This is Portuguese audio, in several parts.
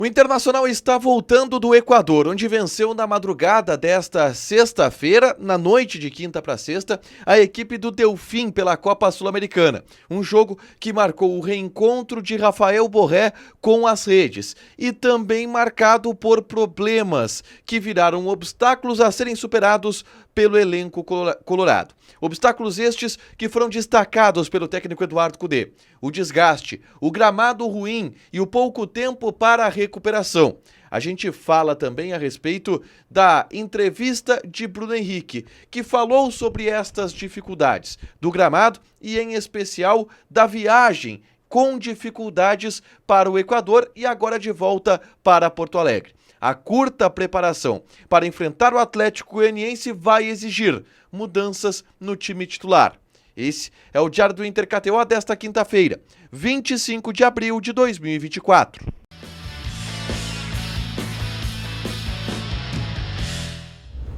O Internacional está voltando do Equador, onde venceu na madrugada desta sexta-feira, na noite de quinta para sexta, a equipe do Delfim pela Copa Sul-Americana. Um jogo que marcou o reencontro de Rafael Borré com as redes e também marcado por problemas que viraram obstáculos a serem superados pelo elenco colorado. Obstáculos estes que foram destacados pelo técnico Eduardo Cudê. O desgaste, o gramado ruim e o pouco tempo para a recuperação. A gente fala também a respeito da entrevista de Bruno Henrique, que falou sobre estas dificuldades do gramado e, em especial, da viagem com dificuldades para o Equador e agora de volta para Porto Alegre. A curta preparação para enfrentar o Atlético Goianiense vai exigir mudanças no time titular. Esse é o Diário do Inter KTO desta quinta-feira, 25 de abril de 2024.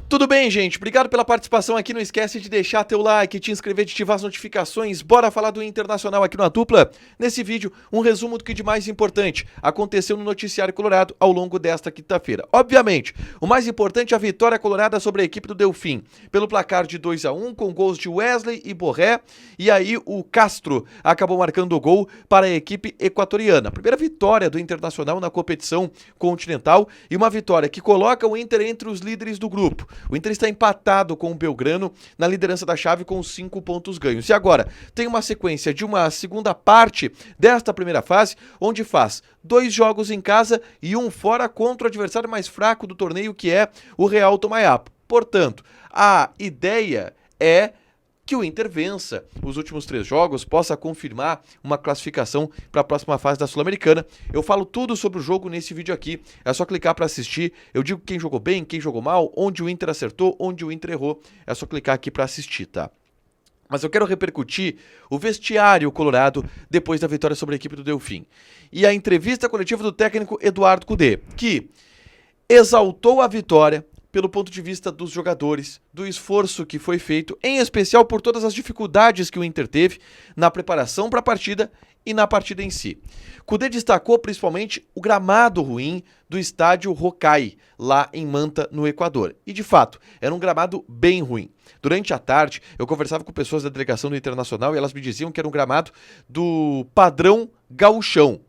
Tudo bem, gente? Obrigado pela participação aqui. Não esquece de deixar teu like, te inscrever, de ativar as notificações. Bora falar do Internacional aqui no A Dupla? Nesse vídeo, um resumo do que de mais importante aconteceu no noticiário colorado ao longo desta quinta-feira. Obviamente, o mais importante é a vitória colorada sobre a equipe do Delfim, pelo placar de 2-1, com gols de Wesley e Borré, e aí o Castro acabou marcando o gol para a equipe equatoriana. A primeira vitória do Internacional na competição continental e uma vitória que coloca o Inter entre os líderes do grupo. O Inter está empatado com o Belgrano na liderança da chave com 5 pontos ganhos. E agora tem uma sequência de uma segunda parte desta primeira fase, onde faz 2 jogos em casa e 1 fora contra o adversário mais fraco do torneio, que é o Real Tomayapo. Portanto, a ideia é que o Inter vença os últimos 3 jogos, possa confirmar uma classificação para a próxima fase da Sul-Americana. Eu falo tudo sobre o jogo nesse vídeo aqui, é só clicar para assistir. Eu digo quem jogou bem, quem jogou mal, onde o Inter acertou, onde o Inter errou. É só clicar aqui para assistir, tá? Mas eu quero repercutir o vestiário colorado depois da vitória sobre a equipe do Delfim. E a entrevista coletiva do técnico Eduardo Cudê, que exaltou a vitória pelo ponto de vista dos jogadores, do esforço que foi feito, em especial por todas as dificuldades que o Inter teve na preparação para a partida e na partida em si. Cudê destacou principalmente o gramado ruim do estádio Rocaí, lá em Manta, no Equador. E de fato, era um gramado bem ruim. Durante a tarde, eu conversava com pessoas da delegação do Internacional e elas me diziam que era um gramado do padrão gauchão.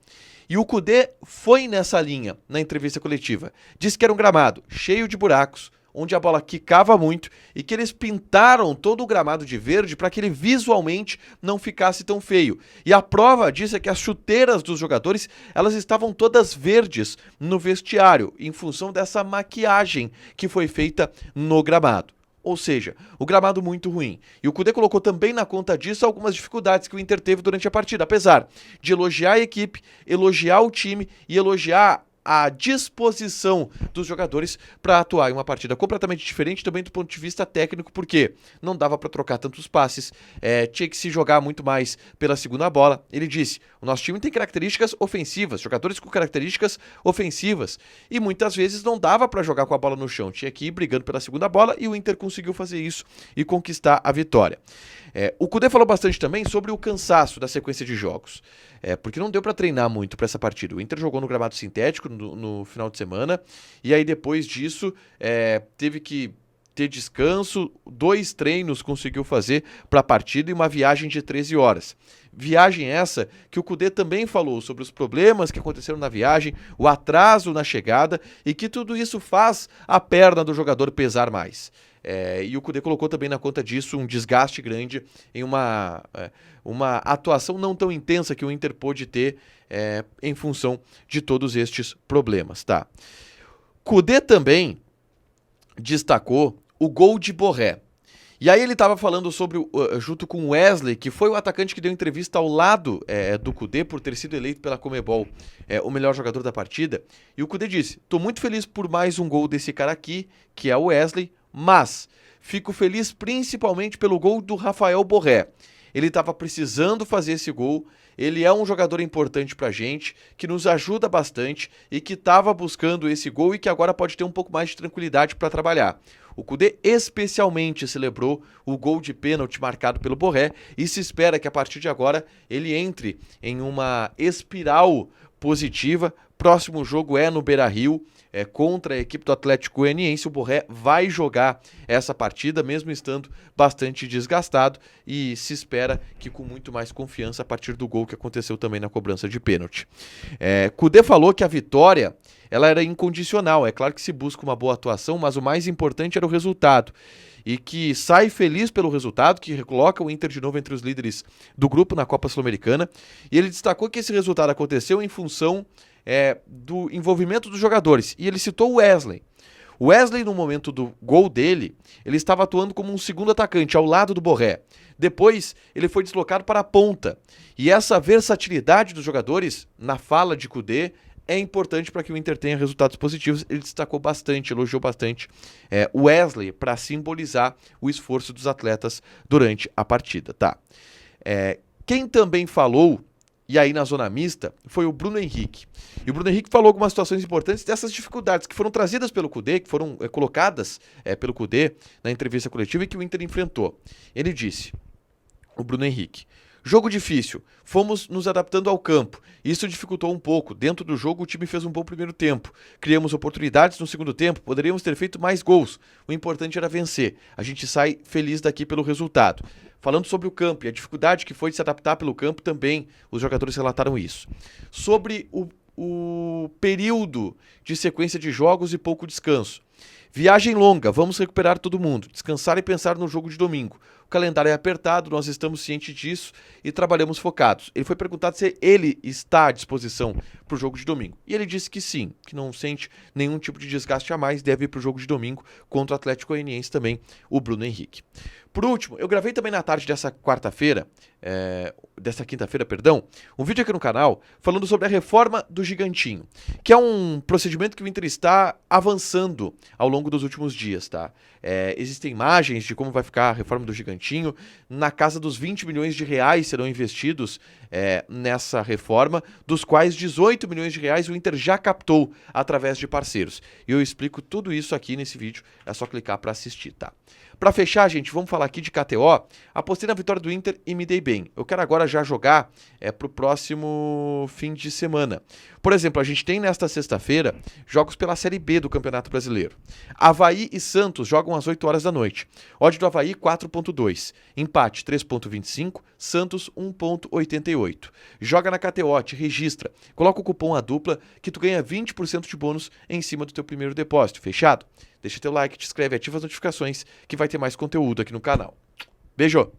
E o Cudê foi nessa linha na entrevista coletiva. Disse que era um gramado cheio de buracos, onde a bola quicava muito e que eles pintaram todo o gramado de verde para que ele visualmente não ficasse tão feio. E a prova disso é que as chuteiras dos jogadores, elas estavam todas verdes no vestiário, em função dessa maquiagem que foi feita no gramado. Ou seja, o gramado muito ruim. E o Cudê colocou também na conta disso algumas dificuldades que o Inter teve durante a partida, apesar de elogiar a equipe, elogiar o time e elogiar a disposição dos jogadores para atuar em uma partida completamente diferente também do ponto de vista técnico, porque não dava para trocar tantos passes, tinha que se jogar muito mais pela segunda bola. Ele disse, o nosso time tem características ofensivas, jogadores com características ofensivas, e muitas vezes não dava para jogar com a bola no chão, tinha que ir brigando pela segunda bola e o Inter conseguiu fazer isso e conquistar a vitória. O Cudê falou bastante também sobre o cansaço da sequência de jogos, porque não deu para treinar muito para essa partida. O Inter jogou no gramado sintético no final de semana, e aí depois disso teve que ter descanso, 2 treinos conseguiu fazer para a partida e uma viagem de 13 horas. Viagem essa que o Cudê também falou sobre os problemas que aconteceram na viagem, o atraso na chegada e que tudo isso faz a perna do jogador pesar mais. E o Cudê colocou também na conta disso um desgaste grande em uma atuação não tão intensa que o Inter pôde ter em função de todos estes problemas, tá? Cudê também destacou o gol de Borré. E aí ele estava falando sobre, junto com o Wesley, que foi o atacante que deu entrevista ao lado do Cudê por ter sido eleito pela Conmebol o melhor jogador da partida. E o Cudê disse, tô muito feliz por mais um gol desse cara aqui, que é o Wesley, mas fico feliz principalmente pelo gol do Rafael Borré. Ele estava precisando fazer esse gol, ele é um jogador importante pra gente, que nos ajuda bastante e que estava buscando esse gol e que agora pode ter um pouco mais de tranquilidade para trabalhar. O Cudê especialmente celebrou o gol de pênalti marcado pelo Borré e se espera que a partir de agora ele entre em uma espiral positiva Próximo jogo é no Beira-Rio, contra a equipe do Atlético Goianiense. O Borré vai jogar essa partida, mesmo estando bastante desgastado, e se espera que com muito mais confiança a partir do gol que aconteceu também na cobrança de pênalti. Kudê falou que a vitória ela era incondicional. É claro que se busca uma boa atuação, mas o mais importante era o resultado. E que sai feliz pelo resultado, que recoloca o Inter de novo entre os líderes do grupo na Copa Sul-Americana. E ele destacou que esse resultado aconteceu em função do envolvimento dos jogadores. E ele citou o Wesley. O Wesley, no momento do gol dele, ele estava atuando como um segundo atacante, ao lado do Borré. Depois, ele foi deslocado para a ponta. E essa versatilidade dos jogadores, na fala de Kudê, é importante para que o Inter tenha resultados positivos. Ele destacou bastante, elogiou bastante o Wesley para simbolizar o esforço dos atletas durante a partida, tá? Quem também falou, e aí na zona mista, foi o Bruno Henrique. E o Bruno Henrique falou algumas situações importantes dessas dificuldades que foram trazidas pelo Kudê, que foram colocadas pelo Kudê na entrevista coletiva e que o Inter enfrentou. Ele disse, o Bruno Henrique: jogo difícil, fomos nos adaptando ao campo, isso dificultou um pouco. Dentro do jogo o time fez um bom primeiro tempo, criamos oportunidades no segundo tempo, poderíamos ter feito mais gols, o importante era vencer, a gente sai feliz daqui pelo resultado. Falando sobre o campo e a dificuldade que foi de se adaptar pelo campo também, os jogadores relataram isso. Sobre o período de sequência de jogos e pouco descanso. Viagem longa, vamos recuperar todo mundo, descansar e pensar no jogo de domingo. O calendário é apertado, nós estamos cientes disso e trabalhamos focados. Ele foi perguntado se ele está à disposição para o jogo de domingo. E ele disse que sim, que não sente nenhum tipo de desgaste a mais, deve ir para o jogo de domingo contra o Atlético Goianiense também, o Bruno Henrique. Por último, eu gravei também na tarde dessa quinta-feira, um vídeo aqui no canal falando sobre a reforma do Gigantinho, que é um procedimento que o Inter está avançando ao longo dos últimos dias, tá? Existem imagens de como vai ficar a reforma do Gigantinho. Na casa dos 20 milhões de reais serão investidos nessa reforma, dos quais 18 milhões de reais o Inter já captou através de parceiros. E eu explico tudo isso aqui nesse vídeo, é só clicar para assistir, tá? Para fechar, gente, vamos falar aqui de KTO. Apostei na vitória do Inter e me dei bem. Eu quero agora já jogar para o próximo fim de semana. Por exemplo, a gente tem nesta sexta-feira jogos pela Série B do Campeonato Brasileiro. Avaí e Santos jogam às 8 horas da noite. Odd do Avaí 4.2. Empate 3.25. Santos 1.88. Joga na KTO, te registra. Coloca o cupom ADUPLA que tu ganha 20% de bônus em cima do teu primeiro depósito. Fechado? Deixa teu like, te inscreve, ativa as notificações que vai ter mais conteúdo aqui no canal. Beijo!